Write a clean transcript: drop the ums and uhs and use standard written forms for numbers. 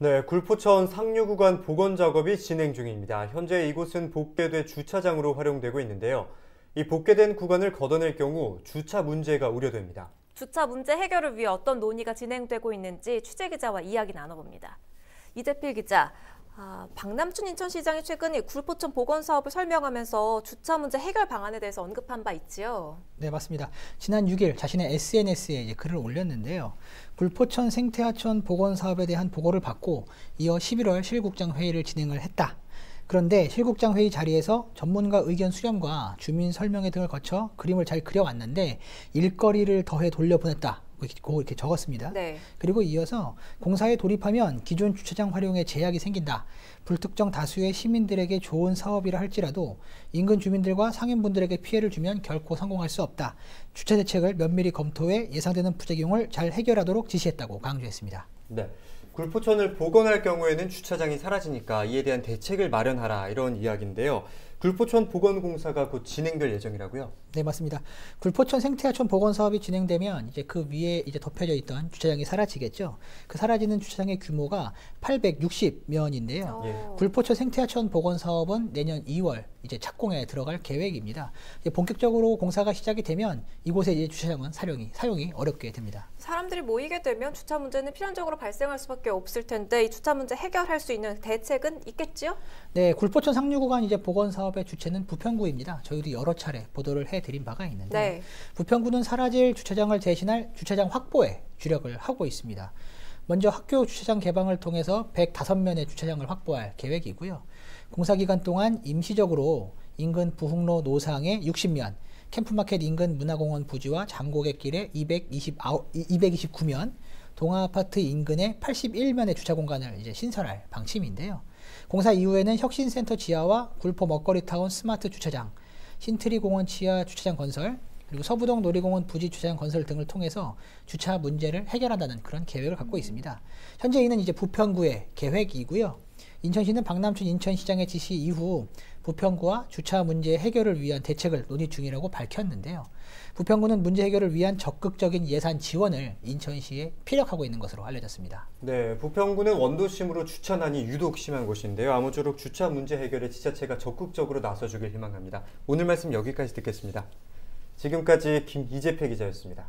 네, 굴포천 상류 구간 복원 작업이 진행 중입니다. 현재 이곳은 복개돼 주차장으로 활용되고 있는데요. 이 복개된 구간을 걷어낼 경우 주차 문제가 우려됩니다. 주차 문제 해결을 위해 어떤 논의가 진행되고 있는지 취재기자와 이야기 나눠봅니다. 이재필 기자, 박남춘 인천시장이 최근 이 굴포천 복원 사업을 설명하면서 주차 문제 해결 방안에 대해서 언급한 바 있지요. 네, 맞습니다. 지난 6일 자신의 SNS에 이제 글을 올렸는데요. 굴포천 생태하천 복원 사업에 대한 보고를 받고 이어 11월 실국장 회의를 진행을 했다. 그런데 실국장 회의 자리에서 전문가 의견 수렴과 주민 설명회 등을 거쳐 그림을 잘 그려왔는데 일거리를 더해 돌려보냈다. 이렇게 적었습니다. 네. 그리고 이어서 공사에 돌입하면 기존 주차장 활용에 제약이 생긴다. 불특정 다수의 시민들에게 좋은 사업이라 할지라도 인근 주민들과 상인분들에게 피해를 주면 결코 성공할 수 없다. 주차 대책을 면밀히 검토해 예상되는 부작용을 잘 해결하도록 지시했다고 강조했습니다. 네, 굴포천을 복원할 경우에는 주차장이 사라지니까 이에 대한 대책을 마련하라 이런 이야기인데요. 굴포천 복원 공사가 곧 진행될 예정이라고요? 네, 맞습니다. 굴포천 생태하천 복원 사업이 진행되면 이제 그 위에 이제 덮여져 있던 주차장이 사라지겠죠. 그 사라지는 주차장의 규모가 860면인데요. 예. 굴포천 생태하천 복원 사업은 내년 2월 이제 착공에 들어갈 계획입니다. 이제 본격적으로 공사가 시작이 되면 이곳에 이제 주차장은 사용이 어렵게 됩니다. 사람들이 모이게 되면 주차 문제는 필연적으로 발생할 수밖에 없을 텐데 이 주차 문제 해결할 수 있는 대책은 있겠지요? 네, 굴포천 상류 구간 이제 복원 사업의 주체는 부평구입니다. 저희도 여러 차례 보도를 해드린 바가 있는데 네. 부평구는 사라질 주차장을 대신할 주차장 확보에 주력을 하고 있습니다. 먼저 학교 주차장 개방을 통해서 105면의 주차장을 확보할 계획이고요. 공사 기간 동안 임시적으로 인근 부흥로 노상에 60면, 캠프마켓 인근 문화공원 부지와 잠고객길에 229면, 동아아파트 인근에 81면의 주차 공간을 이제 신설할 방침인데요. 공사 이후에는 혁신센터 지하와 굴포 먹거리타운 스마트 주차장, 신트리공원 지하 주차장 건설, 그리고 서부동 놀이공원 부지 주차장 건설 등을 통해서 주차 문제를 해결한다는 그런 계획을 갖고 있습니다. 현재 이는 이제 부평구의 계획이고요. 인천시는 박남춘 인천시장의 지시 이후 부평구와 주차 문제 해결을 위한 대책을 논의 중이라고 밝혔는데요. 부평구는 문제 해결을 위한 적극적인 예산 지원을 인천시에 피력하고 있는 것으로 알려졌습니다. 네, 부평구는 원도심으로 주차난이 유독 심한 곳인데요. 아무쪼록 주차 문제 해결에 지자체가 적극적으로 나서주길 희망합니다. 오늘 말씀 여기까지 듣겠습니다. 지금까지 김이재필 기자였습니다.